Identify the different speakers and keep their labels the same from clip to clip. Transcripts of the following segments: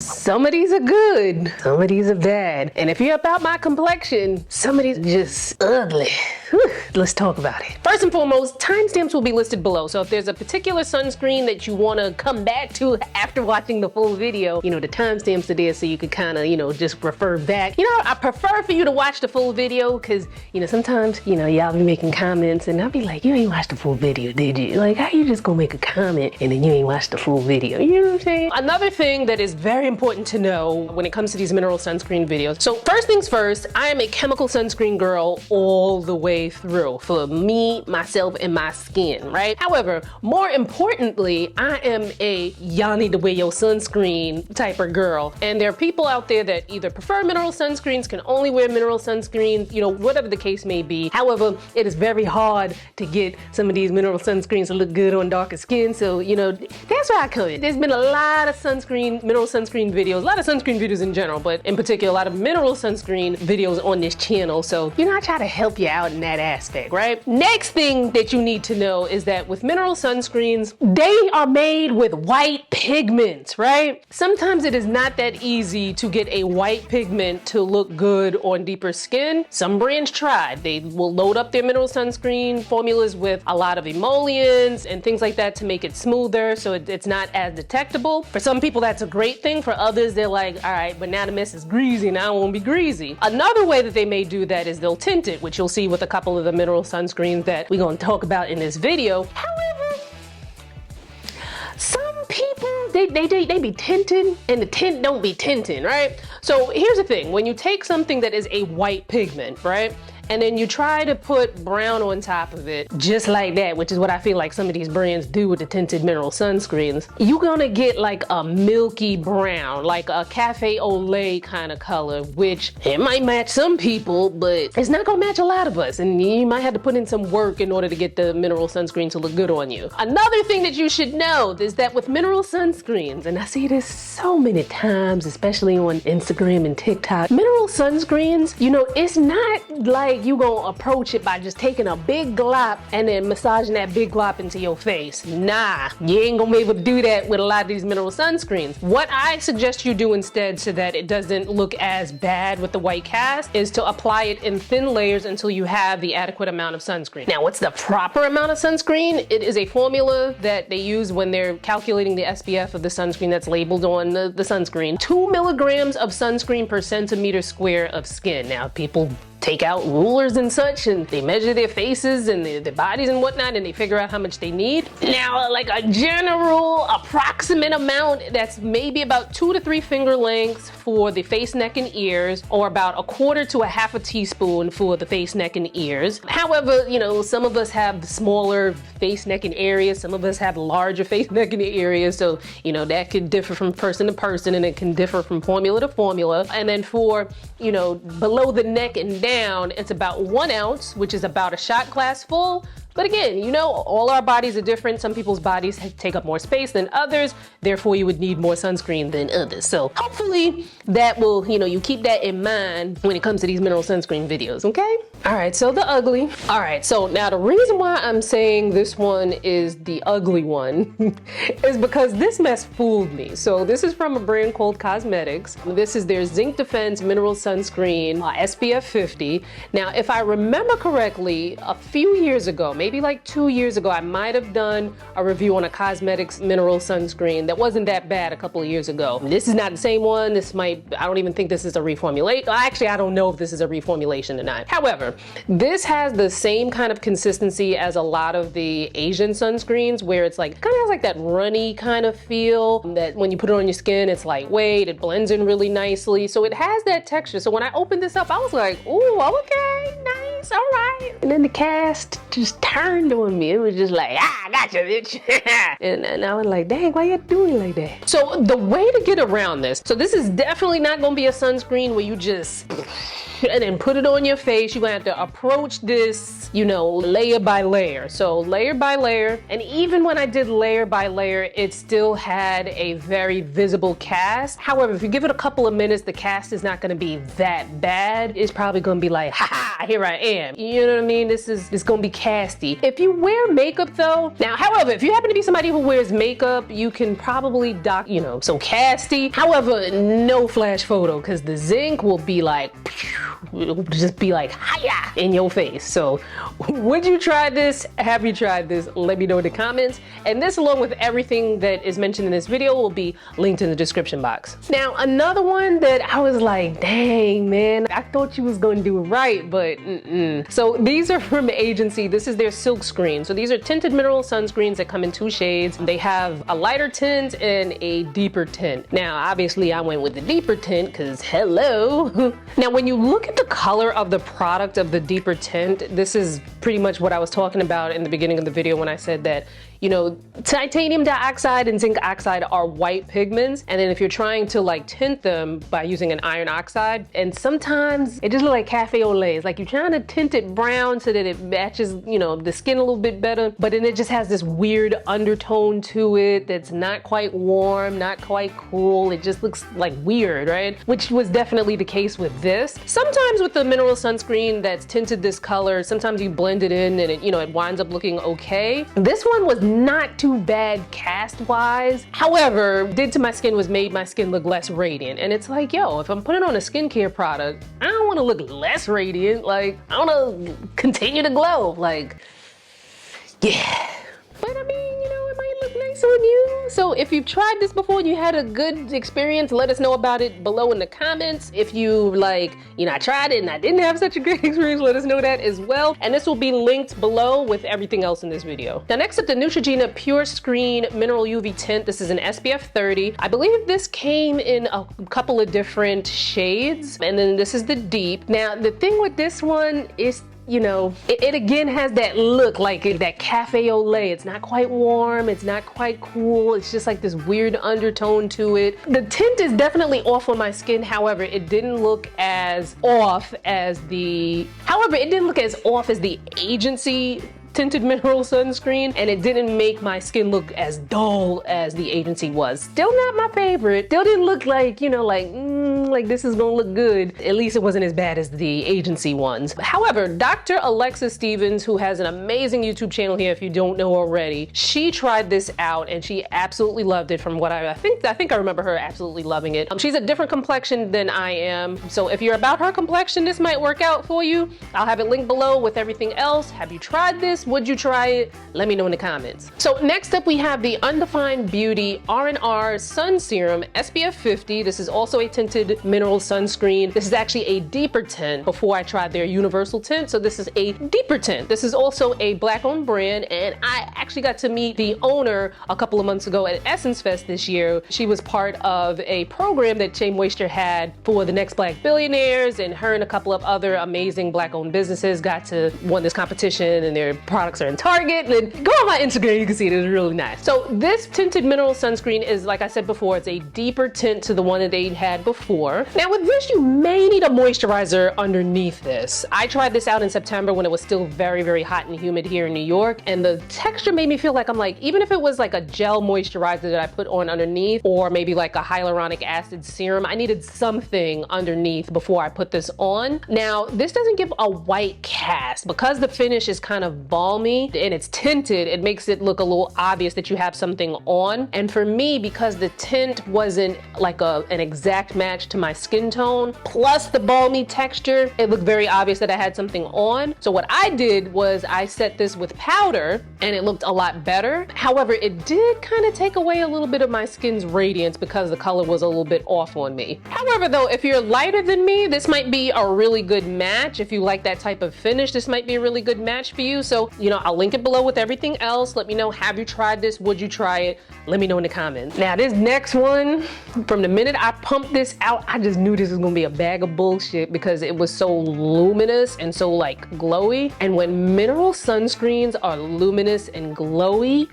Speaker 1: Some of these are good, some of these are bad. And if you're about my complexion, some of these are just ugly. Whew, let's talk about it. First and foremost, timestamps will be listed below. So if there's a particular sunscreen that you want to come back to after watching the full video, you know, the timestamps are there so you could kind of, you know, just refer back. You know, I prefer for you to watch the full video because, you know, sometimes, you know, y'all be making comments and I'll be like, you ain't watched the full video, did you? Like, how you just gonna make a comment and then you ain't watched the full video? You know what I'm saying? Another thing that is very important to know when it comes to these mineral sunscreen videos. So first things first, I am a chemical sunscreen girl all the way through for me, myself, and my skin, right? However, more importantly, I am a y'all need to wear your sunscreen type of girl. And there are people out there that either prefer mineral sunscreens, can only wear mineral sunscreens, you know, whatever the case may be. However, it is very hard to get some of these mineral sunscreens to look good on darker skin. So, you know, that's where I come in. There's been a lot of mineral sunscreen videos, a lot of sunscreen videos in general, but in particular, a lot of mineral sunscreen videos on this channel. So, you know, I try to help you out in that aspect, right? Next thing that you need to know is that with mineral sunscreens, they are made with white pigments, right? Sometimes it is not that easy to get a white pigment to look good on deeper skin. Some brands tried. They will load up their mineral sunscreen formulas with a lot of emollients and things like that to make it smoother so it's not as detectable. For some people, that's a great thing. For others, they're like, all right, but now the mess is greasy and I won't be greasy. Another way that they may do that is they'll tint it, which you'll see with a couple of the mineral sunscreens that we're going to talk about in this video. However, some people, they be tinted and the tint don't be tinting, right? So here's the thing, when you take something that is a white pigment, right? And then you try to put brown on top of it, just like that, which is what I feel like some of these brands do with the tinted mineral sunscreens. You're gonna get like a milky brown, like a cafe Olay kind of color, which it might match some people, but it's not gonna match a lot of us. And you might have to put in some work in order to get the mineral sunscreen to look good on you. Another thing that you should know is that with mineral sunscreens, and I see this so many times, especially on Instagram and TikTok, mineral sunscreens, you know, it's not like you gonna approach it by just taking a big glop and then massaging that big glop into your face. Nah, you ain't gonna be able to do that with a lot of these mineral sunscreens. What I suggest you do instead so that it doesn't look as bad with the white cast is to apply it in thin layers until you have the adequate amount of sunscreen. Now, what's the proper amount of sunscreen? It is a formula that they use when they're calculating the SPF of the sunscreen that's labeled on the sunscreen. 2 milligrams of sunscreen per centimeter square of skin. Now, people take out rulers and such and they measure their faces and their bodies and whatnot and they figure out how much they need. Now, like a general approximate amount, that's maybe about 2 to 3 finger lengths for the face, neck, and ears, or about 1/4 to 1/2 teaspoon for the face, neck, and ears. However, you know, some of us have smaller face, neck, and areas. Some of us have larger face, neck, and areas. So, you know, that could differ from person to person and it can differ from formula to formula. And then for, you know, below the neck and down, it's about 1 ounce, which is about a shot glass full. But again, you know, all our bodies are different. Some people's bodies take up more space than others. Therefore, you would need more sunscreen than others. So hopefully that will, you know, you keep that in mind when it comes to these mineral sunscreen videos, okay? All right, so the ugly. All right, so now the reason why I'm saying this one is the ugly one is because this mess fooled me. So this is from a brand called Cosmedix. This is their Zinc Defense Mineral Sunscreen, SPF 50. Now, if I remember correctly, a few years ago, maybe like 2 years ago, I might have done a review on a Cosmedix mineral sunscreen that wasn't that bad a couple of years ago. This is not the same one. This might, I don't even think this is a reformulation. Actually, I don't know if this is a reformulation or not. However, this has the same kind of consistency as a lot of the Asian sunscreens where it's like, kind of has like that runny kind of feel that when you put it on your skin, it's lightweight, it blends in really nicely. So it has that texture. So when I opened this up, I was like, ooh, okay, nice, all right. And then the cast just turned on me. It was just like, I got you, bitch. and I was like, dang, why you doing like that? So the way to get around this, so this is definitely not gonna be a sunscreen where you just and then put it on your face. You're gonna have to approach this, you know, layer by layer. So layer by layer, and even when I did layer by layer, it still had a very visible cast. However, if you give it a couple of minutes, the cast is not gonna be that bad. It's probably gonna be like, ha, here I damn, you know what I mean? This gonna be casty. If you wear makeup though, now, however, if you happen to be somebody who wears makeup, you can probably dock, you know, so casty. However, no flash photo, because the zinc will be like, it'll just be like, hiya, in your face. So, would you try this? Have you tried this? Let me know in the comments. And this, along with everything that is mentioned in this video, will be linked in the description box. Now, another one that I was like, dang, man, I thought you was gonna do it right, but So these are from Agency. This is their SilkScreen. So these are tinted mineral sunscreens that come in 2 shades. They have a lighter tint and a deeper tint. Now, obviously I went with the deeper tint because hello. Now, when you look at the color of the product of the deeper tint, this is pretty much what I was talking about in the beginning of the video when I said that, you know, titanium dioxide and zinc oxide are white pigments. And then if you're trying to like tint them by using an iron oxide, and sometimes it just looks like cafe au lait. It's like you're trying to tint it brown so that it matches, you know, the skin a little bit better, but then it just has this weird undertone to it that's not quite warm, not quite cool. It just looks like weird, right? Which was definitely the case with this. Sometimes with the mineral sunscreen that's tinted this color, sometimes you blend it in and it, you know, it winds up looking okay. This one was not too bad cast wise. However, did to my skin was made my skin look less radiant. And it's like, yo, if I'm putting on a skincare product, I don't want to look less radiant. Like, I want to continue to glow. Like, yeah. But I mean, you know, it might look nice on you. So if you've tried this before and you had a good experience, let us know about it below in the comments. If you like, you know, I tried it and I didn't have such a great experience, let us know that as well. And this will be linked below with everything else in this video. Now, next up, the Neutrogena Purescreen Mineral UV Tint. This is an SPF 30. I believe this came in a couple of different shades. And then this is the deep. Now, the thing with this one is, you know, it again has that look like that cafe au lait. It's not quite warm, it's not quite cool. It's just like this weird undertone to it. The tint is definitely off on my skin. However, it didn't look as off as the Agency tinted mineral sunscreen, and it didn't make my skin look as dull as the Agency was. Still not my favorite. Still didn't look like, you know, like this is gonna look good. At least it wasn't as bad as the Agency ones. However, Dr. Alexa Stevens, who has an amazing YouTube channel here if you don't know already, she tried this out and she absolutely loved it. From what I think I remember her absolutely loving it. She's a different complexion than I am, so if you're about her complexion, this might work out for you. I'll have it linked below with everything else. Have you tried this? Would you try it? Let me know in the comments. So next up, we have the Undefined Beauty R&R Sun Serum SPF 50. This is also a tinted mineral sunscreen. This is actually a deeper tint before I tried their universal tint. So this is a deeper tint. This is also a Black-owned brand, and I actually got to meet the owner a couple of months ago at Essence Fest this year. She was part of a program that Shea Moisture had for the next Black billionaires, and her and a couple of other amazing Black-owned businesses got to won this competition, and their products are in Target. And go on my Instagram, you can see it. It's really nice. So this tinted mineral sunscreen is, like I said before, it's a deeper tint to the one that they had before. Now with this, you may need a moisturizer underneath this. I tried this out in September when it was still very, very hot and humid here in New York, and the texture made me feel like, I'm like, even if it was like a gel moisturizer that I put on underneath, or maybe like a hyaluronic acid serum, I needed something underneath before I put this on. Now, this doesn't give a white cast. Because the finish is kind of balmy and it's tinted, it makes it look a little obvious that you have something on. And for me, because the tint wasn't like an exact match to my skin tone, plus the balmy texture, it looked very obvious that I had something on. So what I did was I set this with powder and it looked a lot better. However, it did kind of take away a little bit of my skin's radiance because the color was a little bit off on me. However, though, if you're lighter than me, this might be a really good match. If you like that type of finish, this might be a really good match for you. So, you know, I'll link it below with everything else. Let me know, have you tried this? Would you try it? Let me know in the comments. Now, this next one, from the minute I pumped this out, I just knew this was gonna be a bag of bullshit because it was so luminous and so like glowy. And when mineral sunscreens are luminous and glowy,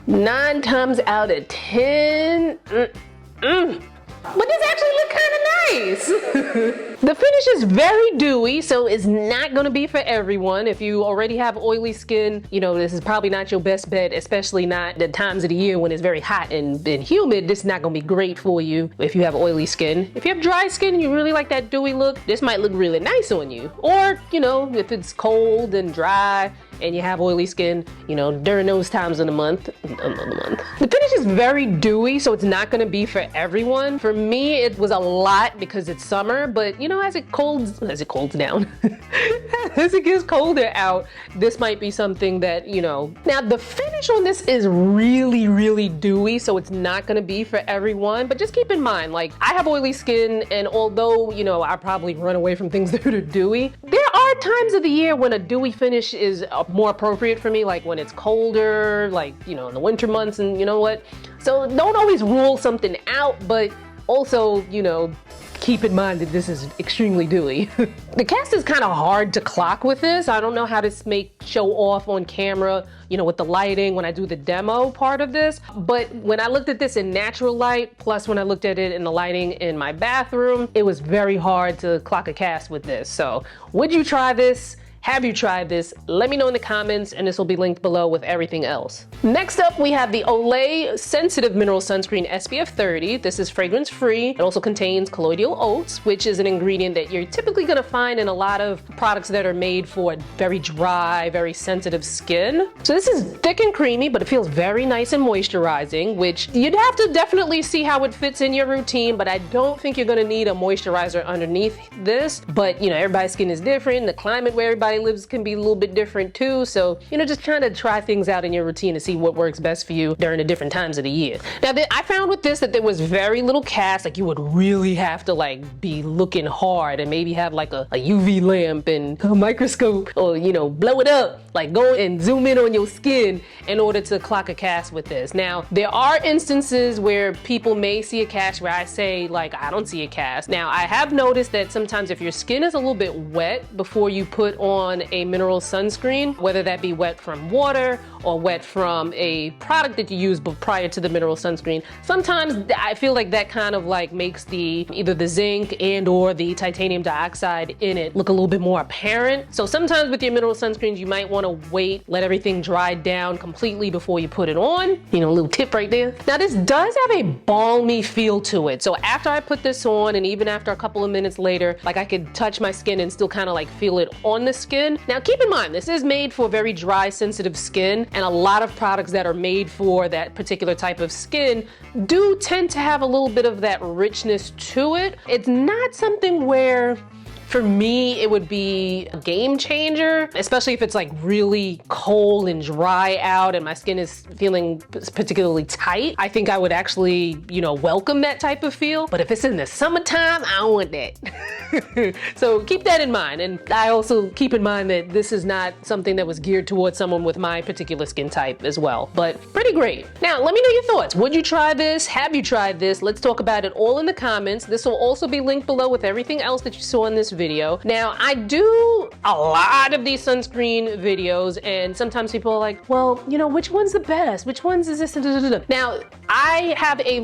Speaker 1: 9 times out of 10, but this actually looked kind of face. The finish is very dewy, so it's not gonna be for everyone. If you already have oily skin, you know, this is probably not your best bet, especially not the times of the year when it's very hot and humid. This is not gonna be great for you if you have oily skin. If you have dry skin and you really like that dewy look, this might look really nice on you. Or, you know, if it's cold and dry and you have oily skin, you know, during those times of the month. The finish is very dewy, so it's not gonna be for everyone. For me, it was a lot because it's summer, but you know, as it cools down, as it gets colder out, this might be something that, you know. Now the finish on this is really, really dewy, so it's not gonna be for everyone, but just keep in mind, like, I have oily skin, and although, you know, I probably run away from things that are dewy, there are times of the year when a dewy finish is more appropriate for me, like when it's colder, like, you know, in the winter months, and you know what? So don't always rule something out, but also, you know, keep in mind that this is extremely dewy. The cast is kind of hard to clock with this. I don't know how to show off on camera, you know, with the lighting when I do the demo part of this. But when I looked at this in natural light, plus when I looked at it in the lighting in my bathroom, it was very hard to clock a cast with this. So would you try this? Have you tried this? Let me know in the comments, and this will be linked below with everything else. Next up, we have the Olay Sensitive Mineral Sunscreen SPF 30. This is fragrance free. It also contains colloidal oats, which is an ingredient that you're typically gonna find in a lot of products that are made for very dry, very sensitive skin. So this is thick and creamy, but it feels very nice and moisturizing, which you'd have to definitely see how it fits in your routine, but I don't think you're gonna need a moisturizer underneath this. But you know, everybody's skin is different. The climate where everybody lives can be a little bit different too, so you know, just trying to try things out in your routine to see what works best for you during the different times of the year. Now I found with this that there was very little cast. Like, you would really have to like be looking hard and maybe have like a UV lamp and a microscope, or you know, blow it up, like go and zoom in on your skin in order to clock a cast with this. Now there are instances where people may see a cast where I say like, I don't see a cast. Now I have noticed that sometimes if your skin is a little bit wet before you put on a mineral sunscreen, whether that be wet from water or wet from a product that you use prior to the mineral sunscreen, sometimes I feel like that kind of like makes either the zinc and or the titanium dioxide in it look a little bit more apparent. So sometimes with your mineral sunscreens, you might want to wait, let everything dry down completely before you put it on. You know, a little tip right there. Now this does have a balmy feel to it. So after I put this on, and even after a couple of minutes later, like I could touch my skin and still kind of like feel it on the skin. Now keep in mind, this is made for very dry, sensitive skin, and a lot of products that are made for that particular type of skin do tend to have a little bit of that richness to it. It's not something where, for me, it would be a game changer, especially if it's like really cold and dry out and my skin is feeling particularly tight. I think I would actually, you know, welcome that type of feel. But if it's in the summertime, I don't want that. So keep that in mind. And I also keep in mind that this is not something that was geared towards someone with my particular skin type as well, but pretty great. Now, let me know your thoughts. Would you try this? Have you tried this? Let's talk about it all in the comments. This will also be linked below with everything else that you saw in this video. Now, I do a lot of these sunscreen videos, and sometimes people are like, well, you know, which one's the best? Which one's is this? Now, I have a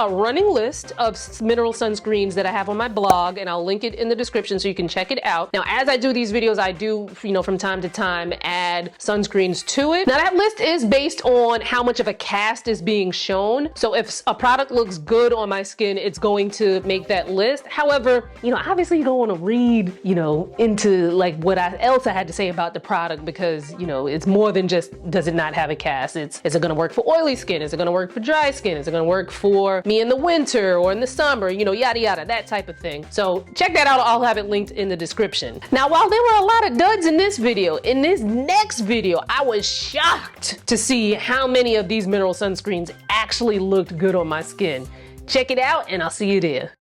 Speaker 1: running list of mineral sunscreens that I have on my blog, and I'll link it in the description so you can check it out. Now, as I do these videos, I do, you know, from time to time add sunscreens to it. Now, that list is based on how much of a cast is being shown. So if a product looks good on my skin, it's going to make that list. However, you know, obviously you don't want to read, you know, into like what else I had to say about the product, because, you know, it's more than just, does it not have a cast? Is it going to work for oily skin? Is it going to work for dry skin? Is it going to work for me in the winter or in the summer? You know, yada, yada, that type of thing. So check that out. I'll have it linked in the description. Now, while there were a lot of duds in this video, in this next video, I was shocked to see how many of these mineral sunscreens actually looked good on my skin. Check it out, and I'll see you there.